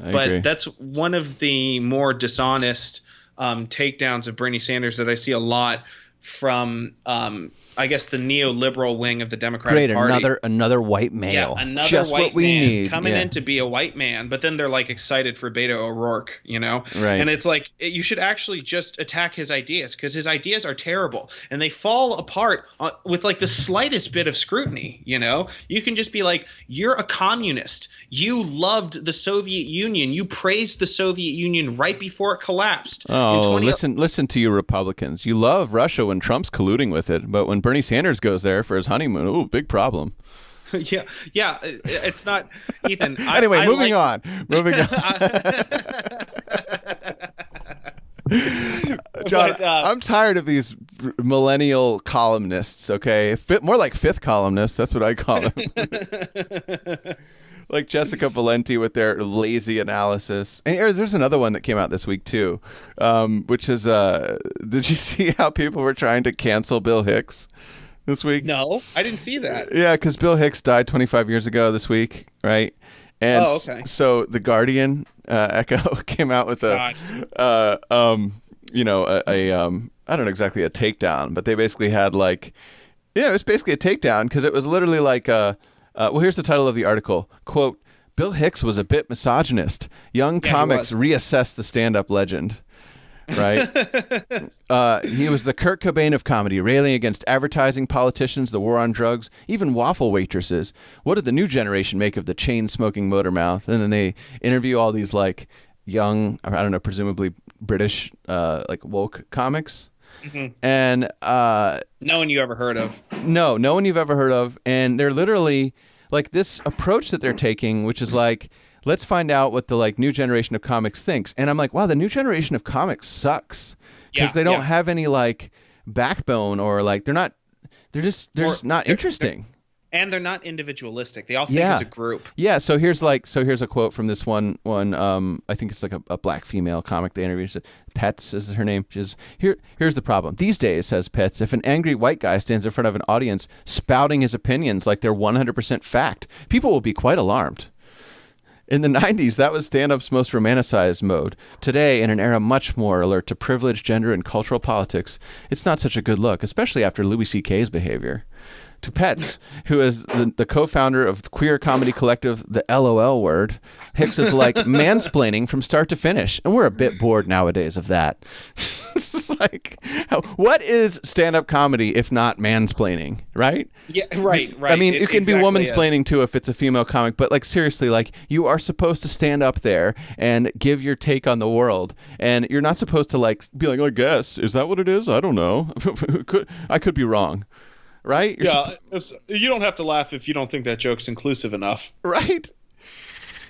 But that's one of the more dishonest takedowns of Bernie Sanders that I see a lot from I guess the neoliberal wing of the Democratic Party. Another white male. Yeah, another just white what we man need. coming in to be a white man, but then they're like excited for Beto O'Rourke, you know? Right. And it's like you should actually just attack his ideas because his ideas are terrible and they fall apart with like the slightest bit of scrutiny, you know? You can just be like, you're a communist. You loved the Soviet Union. You praised the Soviet Union right before it collapsed. Oh, listen to you Republicans. You love Russia when Trump's colluding with it, but when Bernie Sanders goes there for his honeymoon, ooh, big problem. Yeah, it's not, Ethan. Anyway, moving on. John, I'm tired of these millennial columnists, okay? More like fifth columnists, that's what I call them. Like Jessica Valenti with their lazy analysis. And there's another one that came out this week too, which is, did you see how people were trying to cancel Bill Hicks this week? No, I didn't see that. Yeah, because Bill Hicks died 25 years ago this week, right? And okay. So the Guardian Echo came out with I don't know exactly a takedown, but they basically had like, yeah, it was basically a takedown because it was literally like well, here's the title of the article. Quote, Bill Hicks was a bit misogynist. Young comics reassess the stand-up legend. Right? He was the Kurt Cobain of comedy, railing against advertising, politicians, the war on drugs, even waffle waitresses. What did the new generation make of the chain-smoking motor mouth? And then they interview all these like young, I don't know, presumably British like woke comics. Mm-hmm. And no one you ever heard of. No one you've ever heard of. And they're literally like this approach that they're taking, which is like, let's find out what the like new generation of comics thinks. And I'm like, wow, the new generation of comics sucks because they don't have any like backbone or like they're just not interesting. And they're not individualistic. They all think as a group. Yeah. So here's a quote from this one. I think it's like a black female comic they interviewed. Pets is her name. She's here's the problem. These days, says Pets, if an angry white guy stands in front of an audience spouting his opinions like they're 100% fact, people will be quite alarmed. In the 90s, that was stand-up's most romanticized mode. Today, in an era much more alert to privilege, gender, and cultural politics, it's not such a good look, especially after Louis C.K.'s behavior. To Pets, who is the co-founder of the queer comedy collective The LOL Word, Hicks is like mansplaining from start to finish. And we're a bit bored nowadays of that. It's like, what is stand-up comedy if not mansplaining, right? Yeah, right. I mean, it can be womansplaining too if it's a female comic, but like seriously, like you are supposed to stand up there and give your take on the world. And you're not supposed to like be like, I guess, is that what it is? I don't know. I could be wrong. Right? You don't have to laugh if you don't think that joke's inclusive enough. Right?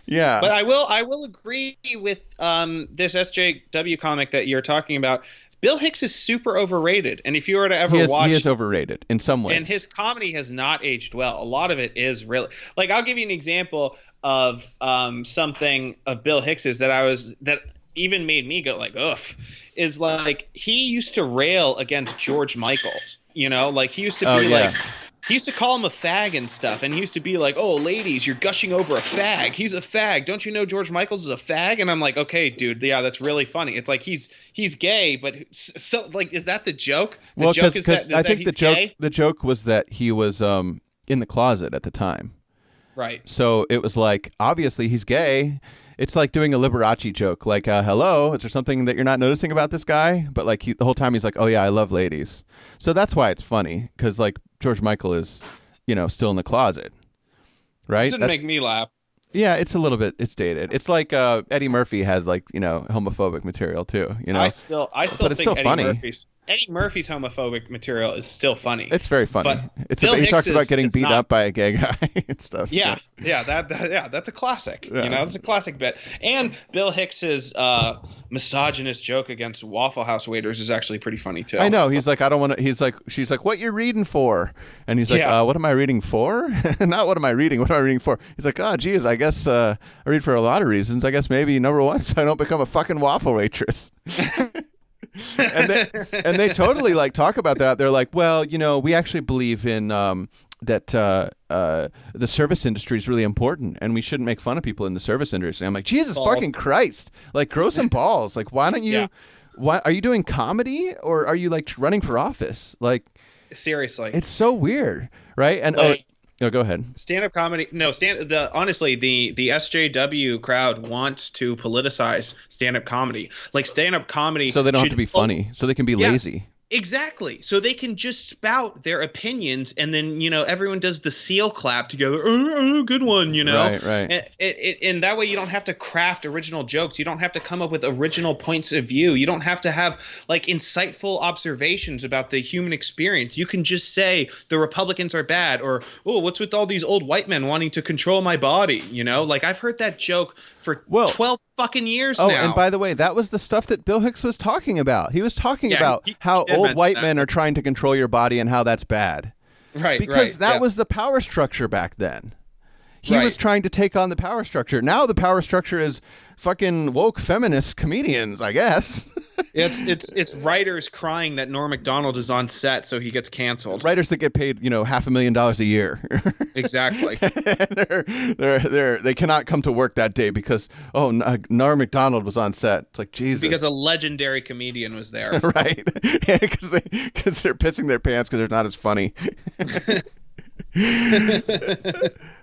Yeah. But I will agree with this SJW comic that you're talking about. Bill Hicks is super overrated. And if you were to ever watch... He is overrated in some ways. And his comedy has not aged well. A lot of it is really... Like, I'll give you an example of something of Bill Hicks's that even made me go like, ugh, is like he used to rail against George Michael. You know, like he used to be like, he used to call him a fag and stuff. And he used to be like, oh, ladies, you're gushing over a fag. He's a fag. Don't you know George Michaels is a fag? And I'm like, okay, dude. Yeah, that's really funny. It's like he's gay. But so like, is that the joke? The joke is that I think gay? the joke was that he was in the closet at the time. Right. So it was like, obviously he's gay. It's like doing a Liberace joke, like, hello, is there something that you're not noticing about this guy? But like the whole time he's like, oh yeah, I love ladies. So that's why it's funny, because like George Michael is, still in the closet, right? It didn't make me laugh. Yeah, it's a little bit, it's dated. It's like Eddie Murphy has like, homophobic material too, I still but think it's still funny. Eddie Murphy's homophobic material is still funny. It's very funny. He talks about getting beat up by a gay guy and stuff. Yeah, that's a classic. Yeah. That's a classic bit. And Bill Hicks's misogynist joke against Waffle House waiters is actually pretty funny too. I know. He's like, I don't want to. He's like, she's like, what you reading for? And he's like, what am I reading for? Not what am I reading? What am I reading for? He's like, oh, geez, I guess I read for a lot of reasons. I guess maybe number one, so I don't become a fucking waffle waitress. and they totally like talk about that. They're like, well, we actually believe in the service industry is really important and we shouldn't make fun of people in the service industry. I'm like, Jesus balls. fucking Christ! Like, grow some balls. Like, why don't you? Yeah. Why are you doing comedy or are you like running for office? Like, seriously, it's so weird, right? And like, go ahead. Stand-up comedy. No, honestly, the SJW crowd wants to politicize stand-up comedy. Like stand-up comedy, so they don't have to be funny, so they can be lazy. Exactly. So they can just spout their opinions, and then everyone does the seal clap together. Oh, good one. Right. And that way you don't have to craft original jokes. You don't have to come up with original points of view. You don't have to have like insightful observations about the human experience. You can just say the Republicans are bad, or what's with all these old white men wanting to control my body? Like I've heard that joke for 12 fucking years now. Oh, and by the way, that was the stuff that Bill Hicks was talking about. He was talking about how old white men are trying to control your body and how that's bad. Right. Because that was the power structure back then. He was trying to take on the power structure. Now the power structure is fucking woke feminist comedians, I guess. It's writers crying that Norm Macdonald is on set, so he gets canceled. Writers that get paid, $500,000 a year. Exactly. They cannot come to work that day because Norm Macdonald was on set. It's like, Jesus. Because a legendary comedian was there. Right. Because they're pissing their pants because they're not as funny.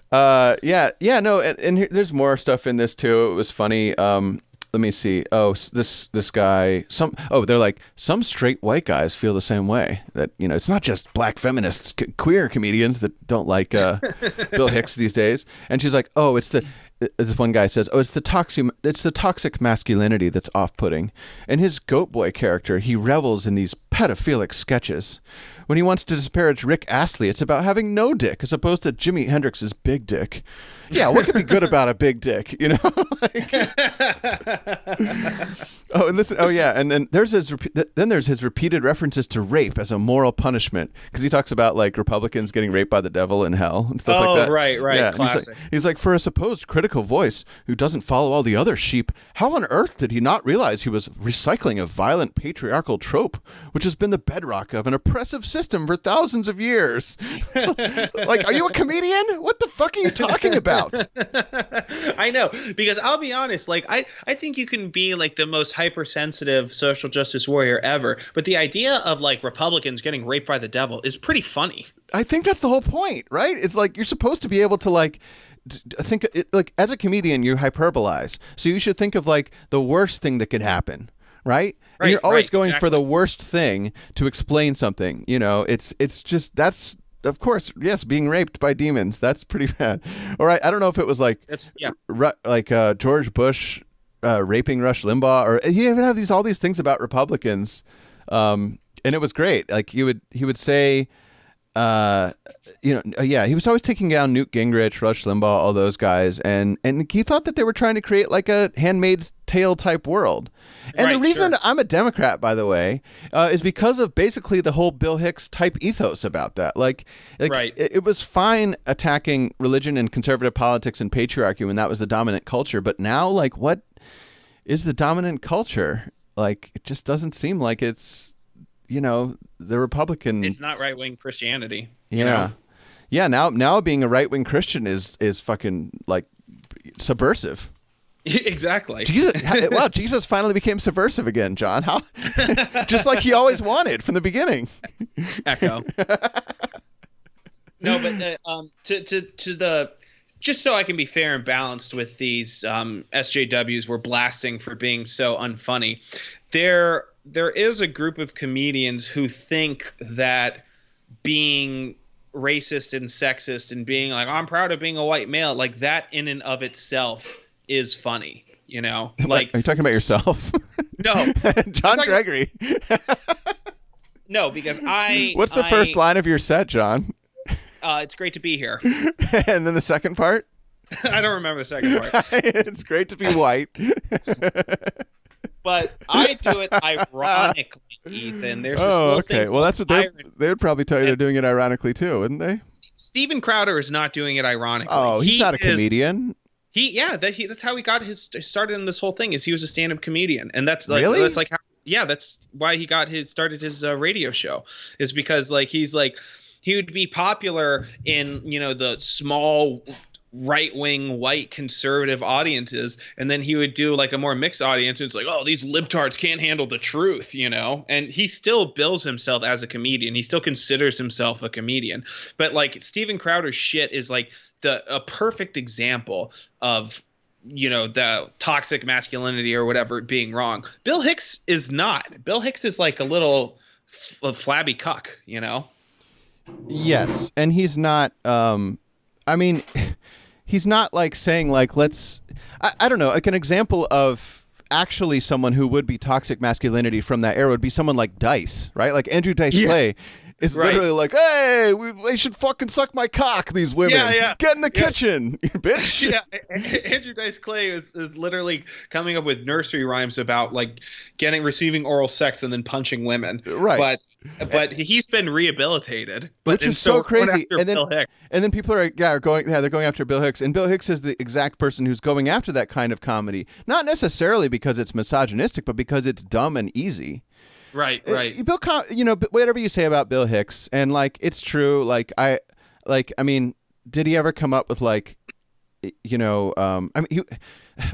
And there's more stuff in this too. It was funny. Let me see. This guy. They're like, some straight white guys feel the same way. That it's not just black feminists, queer comedians that don't like Bill Hicks these days. And she's like, this one guy says, it's the toxic masculinity that's off-putting. And his Goat Boy character, he revels in these pedophilic sketches. When he wants to disparage Rick Astley, it's about having no dick as opposed to Jimi Hendrix's big dick. Yeah, what could be good about a big dick, Oh, and listen. Oh, yeah, and then there's his repeated references to rape as a moral punishment, because he talks about like Republicans getting raped by the devil in hell and stuff like that. Right, yeah, classic. He's like, for a supposed critical voice who doesn't follow all the other sheep, how on earth did he not realize he was recycling a violent patriarchal trope, which has been the bedrock of an oppressive system for thousands of years? Like, are you a comedian? What the fuck are you talking about? I know, because I'll be honest, like I think you can be like the most hypersensitive social justice warrior ever, but the idea of like Republicans getting raped by the devil is pretty funny. I think that's the whole point, right? It's like you're supposed to be able to like think like as a comedian you hyperbolize, so you should think of like the worst thing that could happen, right? And you're always going for the worst thing to explain something. It's just that's. Of course, yes, being raped by demons, that's pretty bad. All right, I don't know if it was like George Bush raping Rush Limbaugh, or he even have all these things about Republicans, and it was great. Like he would say, he was always taking down Newt Gingrich, Rush Limbaugh, all those guys, and he thought that they were trying to create like a Handmaid's Tale type world. And the reason I'm a Democrat, by the way, is because of basically the whole Bill Hicks type ethos about that. It was fine attacking religion and conservative politics and patriarchy when that was the dominant culture, but now, like, what is the dominant culture? Like, it just doesn't seem like it's the Republican. It's not right-wing Christianity. Yeah. Yeah. Now being a right-wing Christian is fucking like subversive. Exactly. Jesus finally became subversive again, John. How? Just like he always wanted from the beginning. Echo. No, but to the, just so I can be fair and balanced with these SJWs we're blasting for being so unfunny, there is a group of comedians who think that being racist and sexist and being like, I'm proud of being a white male, like that in and of itself is funny, Like, are you talking about yourself? No, John Gregory. No, because What's the first line of your set, John? It's great to be here. And then the second part? I don't remember the second part. It's great to be white. But I do it ironically, Ethan. There's this little okay. thing. Well, that's what they would probably tell you they're doing it ironically too, wouldn't they? Steven Crowder is not doing it ironically. Oh, he's not a comedian. That's how he got his started in this whole thing. Is he was a stand-up comedian, and that's like really? That's like how, that's why he got started his radio show, is because like he's he would be popular in, you know, the small right-wing white conservative audiences, and then he would do like a more mixed audience, and it's like, oh, these libtards can't handle the truth, you know. And he still bills himself as a comedian, he still considers himself a comedian, but like Steven Crowder's shit is like a perfect example of, you know, the toxic masculinity or whatever being wrong. Bill Hicks is not. Bill Hicks is like a little flabby cuck, you know. Yes, and he's not I mean, he's not like saying like, let's, I don't know, like an example of actually someone who would be toxic masculinity from that era would be someone like Dice, right? Like Andrew Dice Clay is literally like, hey, they should fucking suck my cock, these women. Get in the kitchen, bitch. Andrew Dice Clay is literally coming up with nursery rhymes about like receiving oral sex and then punching women. Right. But he's been rehabilitated, which is so crazy. And then people are they're going after Bill Hicks, and Bill Hicks is the exact person who's going after that kind of comedy, not necessarily because it's misogynistic, but because it's dumb and easy. Right. Bill, you know, whatever you say about Bill Hicks, and like it's true. I mean, did he ever come up with like, you know, I mean,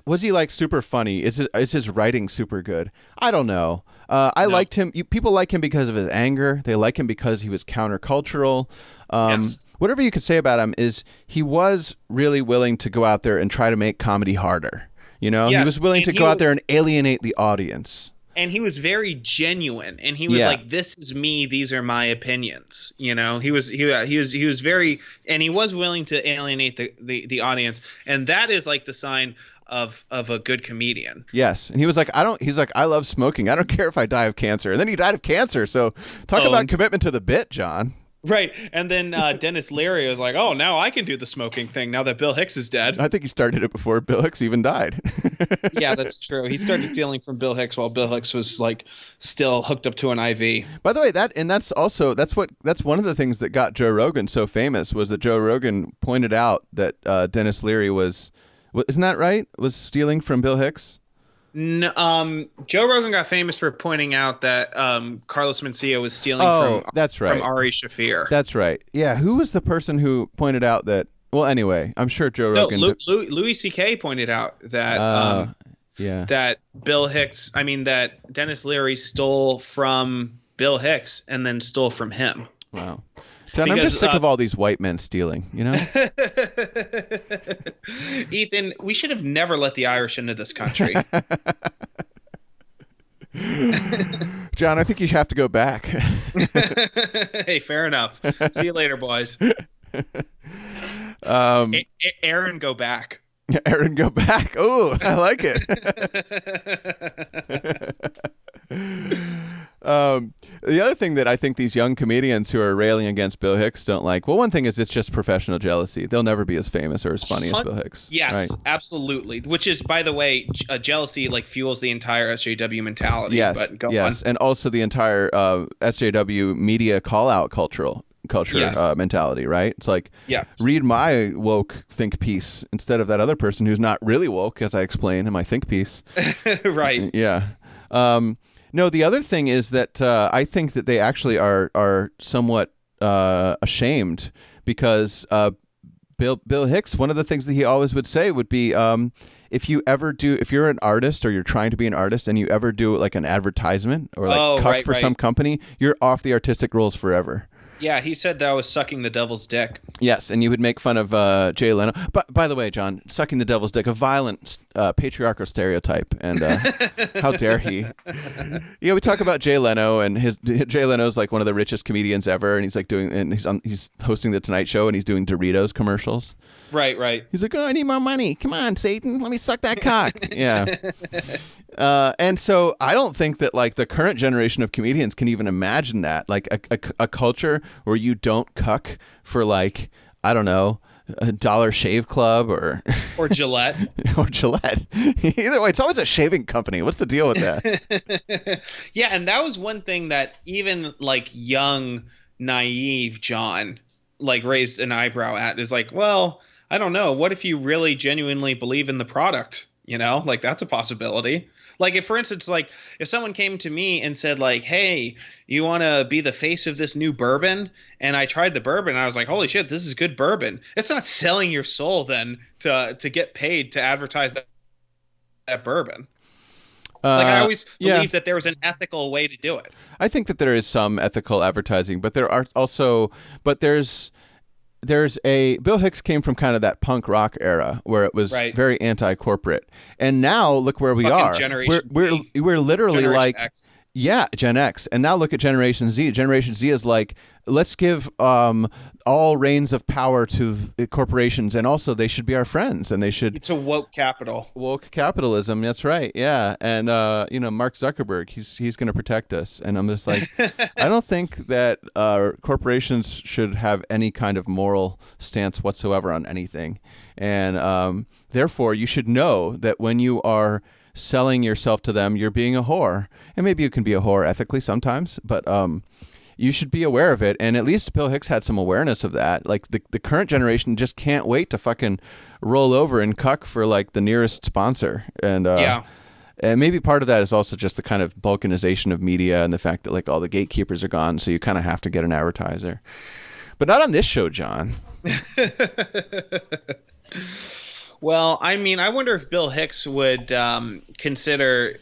was he like super funny? Is his writing super good? I don't know. I liked him. People like him because of his anger. They like him because he was countercultural. Yes. Whatever you could say about him is he was really willing to go out there and try to make comedy harder. You know, he was willing to go out there and alienate the audience. And he was very genuine, and he was like, "This is me. These are my opinions." You know, he was very, and he was willing to alienate the audience, and that is like the sign of a good comedian. Yes, and he was like, I love smoking. I don't care if I die of cancer. And then he died of cancer. So talk about commitment to the bit, John. Right. And then Dennis Leary was like, oh, now I can do the smoking thing now that Bill Hicks is dead. I think he started it before Bill Hicks even died. Yeah, that's true. He started stealing from Bill Hicks while Bill Hicks was like still hooked up to an IV. By the way, that's one of the things that got Joe Rogan so famous, was that Joe Rogan pointed out that Dennis Leary isn't that right? Was stealing from Bill Hicks? No, Joe Rogan got famous for pointing out that Carlos Mencia was stealing from Ari Shaffir. That's right. Yeah, who was the person who pointed out that? Well, anyway, I'm sure Joe Rogan. Louis C.K. pointed out that that Bill Hicks, that Dennis Leary stole from Bill Hicks and then stole from him. Wow. John, I'm just sick of all these white men stealing, you know? Ethan, we should have never let the Irish into this country. John, I think you have to go back. Hey, fair enough. See you later, boys. Aaron, go back. Aaron, go back. Oh, I like it. The other thing that I think these young comedians who are railing against Bill Hicks don't like, well, one thing is it's just professional jealousy. They'll never be as famous or as funny as Bill Hicks. Yes, right? Absolutely. Which is, by the way, jealousy like fuels the entire SJW mentality. Yes, but go yes, on. And also the entire SJW media call-out culture mentality, right? It's like, read my woke think piece instead of that other person who's not really woke, as I explain in my think piece. Right. Yeah. No, the other thing is that I think that they actually are somewhat ashamed because Bill Hicks, one of the things that he always would say would be, if you're an artist or you're trying to be an artist and you ever do like an advertisement or like for some company, you're off the artistic rules forever. Yeah, he said that I was sucking the devil's dick. Yes, and you would make fun of Jay Leno. But by the way, John, sucking the devil's dick, a violent patriarchal stereotype, and how dare he? We talk about Jay Leno, and Jay Leno's like one of the richest comedians ever, and he's like he's hosting the Tonight Show, and he's doing Doritos commercials. Right. He's like, oh, I need more money. Come on, Satan, let me suck that cock. Yeah. And so I don't think that like the current generation of comedians can even imagine that, like a culture where you don't cuck for like, I don't know, a Dollar Shave Club or Gillette. Or Gillette. Either way, it's always a shaving company. What's the deal with that? Yeah, and that was one thing that even like young, naive John like raised an eyebrow at, is like, well, I don't know. What if you really genuinely believe in the product? You know, like that's a possibility. Like if, for instance, like if someone came to me and said like, "Hey, you want to be the face of this new bourbon?" and I tried the bourbon, and I was like, "Holy shit, this is good bourbon." It's not selling your soul then to get paid to advertise that bourbon. Like I always believed that there was an ethical way to do it. I think that there is some ethical advertising, but there are also, but there's a Bill Hicks came from kind of that punk rock era where it was very anti-corporate, and now look where we are. We're literally Generation like X. Yeah, Gen X. And now look at Generation Z. Generation Z is like, let's give all reins of power to corporations, and also they should be our friends, and they should. It's a woke capital. Woke capitalism. That's right. Yeah, and Mark Zuckerberg, he's going to protect us, and I'm just like, I don't think that corporations should have any kind of moral stance whatsoever on anything, and therefore you should know that when you are selling yourself to them, you're being a whore. And maybe you can be a whore ethically sometimes, but you should be aware of it. And at least Bill Hicks had some awareness of that. Like the current generation just can't wait to fucking roll over and cuck for like the nearest sponsor. And and maybe part of that is also just the kind of balkanization of media and the fact that like all the gatekeepers are gone, so you kind of have to get an advertiser. But not on this show, John. Well, I mean, I wonder if Bill Hicks would consider,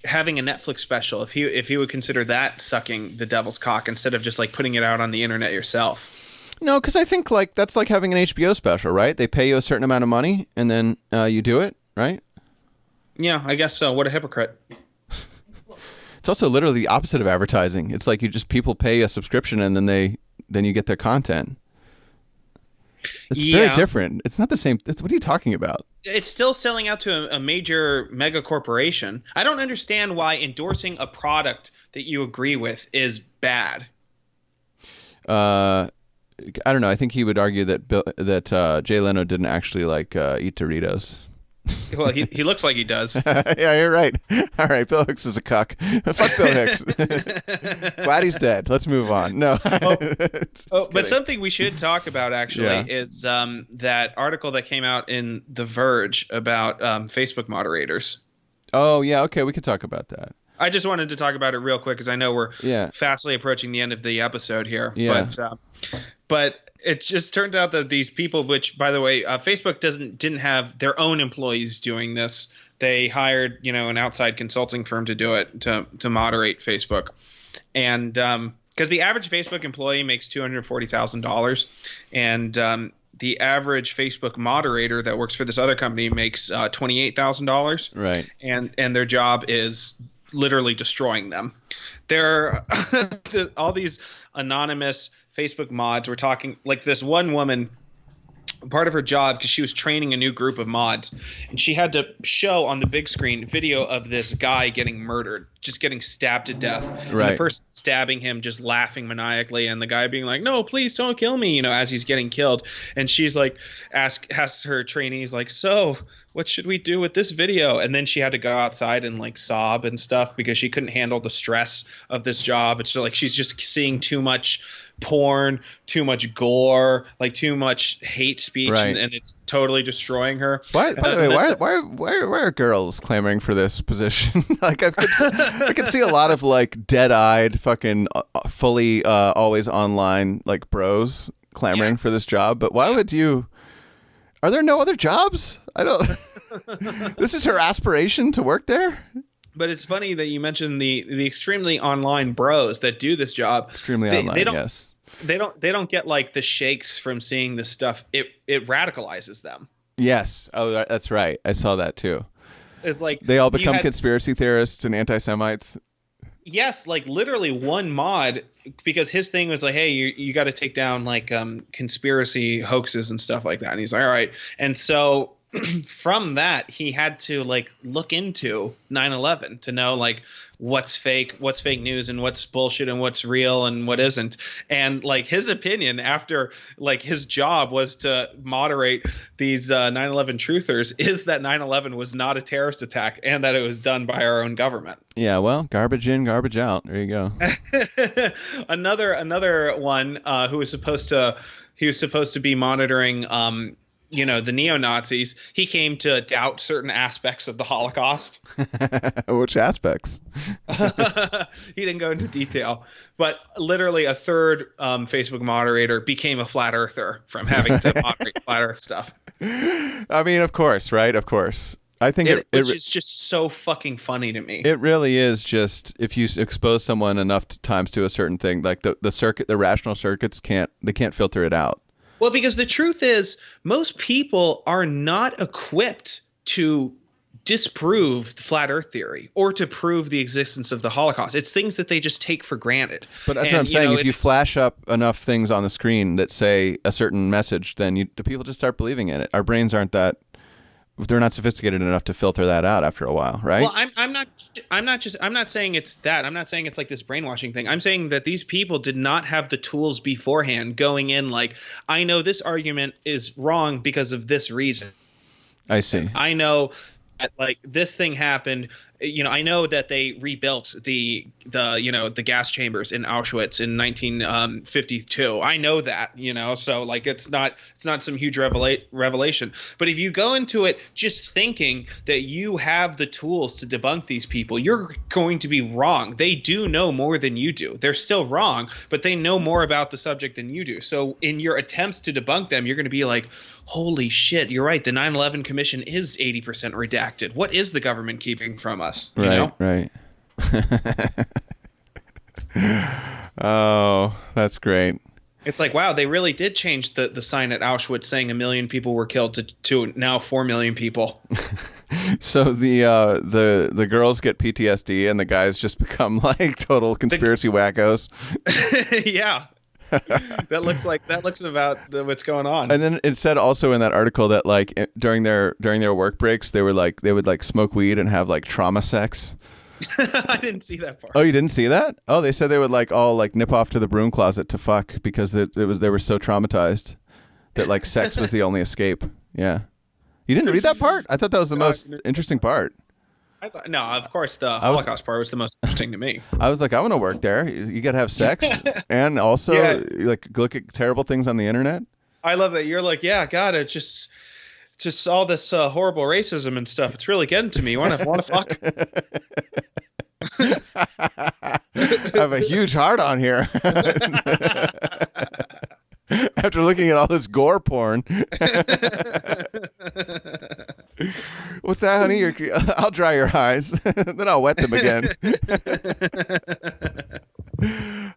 having a Netflix special. If he would consider that sucking the devil's cock instead of just like putting it out on the internet yourself. No, because I think like that's like having an HBO special, right? They pay you a certain amount of money and then you do it, right? Yeah, I guess so. What a hypocrite. It's also literally the opposite of advertising. It's like people pay a subscription and then you get their content. It's very different. It's not the same. What are you talking about? It's still selling out to a major mega corporation. I don't understand why endorsing a product that you agree with is bad. I don't know. I think he would argue that Jay Leno didn't actually eat Doritos. Well, he looks like he does. Yeah, you're right. All right, Bill Hicks is a cuck. Fuck Bill Hicks. Glad he's dead. Let's move on. No. But something we should talk about actually is that article that came out in The Verge about Facebook moderators. Oh yeah, okay, we could talk about that. I just wanted to talk about it real quick because I know we're fastly approaching the end of the episode here. Yeah. But it just turned out that these people, which, by the way, Facebook didn't have their own employees doing this. They hired, an outside consulting firm to do it, to moderate Facebook. And because the average Facebook employee makes $240,000, and the average Facebook moderator that works for this other company makes $28,000. Right. And their job is literally destroying them. There are all these anonymous Facebook mods. We're talking like this one woman, part of her job, because she was training a new group of mods, and she had to show on the big screen video of this guy getting murdered, just getting stabbed to death. Right. And the person stabbing him just laughing maniacally, and the guy being like, "No, please don't kill me," as he's getting killed. And she's like, asks her trainees like, "So what should we do with this video?" And then she had to go outside and like sob and stuff because she couldn't handle the stress of this job. It's like she's just seeing too much porn, too much gore, like too much hate speech, right. and it's totally destroying her. By the way, why are girls clamoring for this position? Like I could see a lot of like dead-eyed, fucking fully always online like bros clamoring for this job. But why would you? Are there no other jobs? I don't. This is her aspiration to work there. But it's funny that you mentioned the extremely online bros that do this job. Extremely online, yes. They don't get like the shakes from seeing this stuff. It radicalizes them. Yes. Oh, that's right. I saw that too. It's like they all become conspiracy theorists and anti-Semites. Yes, like literally one mod, because his thing was like, hey, you got to take down like conspiracy hoaxes and stuff like that. And he's like, all right. And so from that, he had to like look into 9/11 to know like what's fake news and what's bullshit and what's real and what isn't. And like his opinion after like his job was to moderate these 9/11 truthers is that 9/11 was not a terrorist attack and that it was done by our own government. Yeah, well, garbage in, garbage out. There you go. Another one who was supposed to be monitoring the neo-Nazis, he came to doubt certain aspects of the Holocaust. Which aspects? He didn't go into detail, but literally a third Facebook moderator became a flat earther from having to moderate flat earth stuff. I mean, of course, right? Of course. I think which is just so fucking funny to me. It really is. Just if you expose someone enough times to a certain thing, like the rational circuits can't filter it out. Well, because the truth is, most people are not equipped to disprove the flat earth theory or to prove the existence of the Holocaust. It's things that they just take for granted. But that's what I'm saying. If you flash up enough things on the screen that say a certain message, then the people just start believing in it. Our brains aren't that. They're not sophisticated enough to filter that out after a while, right? Well, I'm not saying it's that. I'm not saying it's like this brainwashing thing. I'm saying that these people did not have the tools beforehand going in like, I know this argument is wrong because of this reason. I see. I know that, like, this thing happened. I know that they rebuilt the gas chambers in Auschwitz in 1952. I know that, so like it's not some huge revelation. But if you go into it just thinking that you have the tools to debunk these people, you're going to be wrong. They do know more than you do. They're still wrong, but they know more about the subject than you do. So in your attempts to debunk them, you're going to be like, holy shit, you're right. The 9/11 Commission is 80% redacted. What is the government keeping from us? Right. Oh, that's great. It's like, wow, they really did change the sign at Auschwitz saying 1 million people were killed to now 4 million people. So the girls get PTSD and the guys just become like total conspiracy wackos. Yeah. That looks about what's going on. And then it said also in that article that like during their work breaks they would smoke weed and have like trauma sex. I didn't see that part. Oh, you didn't see that? Oh, they said they would like all like nip off to the broom closet to fuck because they were so traumatized that like sex was the only escape. Yeah. You didn't read that part? I thought that was the most interesting part. No, of course the Holocaust part was the most interesting to me. I was like, I want to work there. You got to have sex and also like look at terrible things on the internet. I love that you're like, yeah, God, it just all this horrible racism and stuff. It's really getting to me. Want to fuck? I have a huge heart on here. After looking at all this gore porn. What's that, honey? I'll dry your eyes. Then I'll wet them again.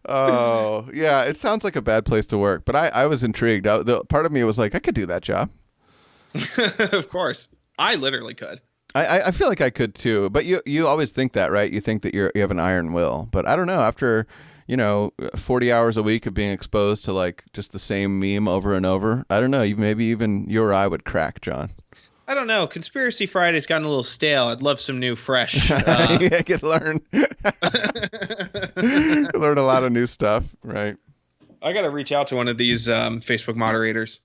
Oh, yeah. It sounds like a bad place to work, but I was intrigued. The part of me was like, I could do that job. Of course. I literally could. I feel like I could too, but you always think that, right? You think that you have an iron will, but I don't know. After 40 hours a week of being exposed to like just the same meme over and over, I don't know. Maybe even you or I would crack, John. I don't know. Conspiracy Friday's gotten a little stale. I'd love some new, fresh. You could learn a lot of new stuff, right? I got to reach out to one of these Facebook moderators.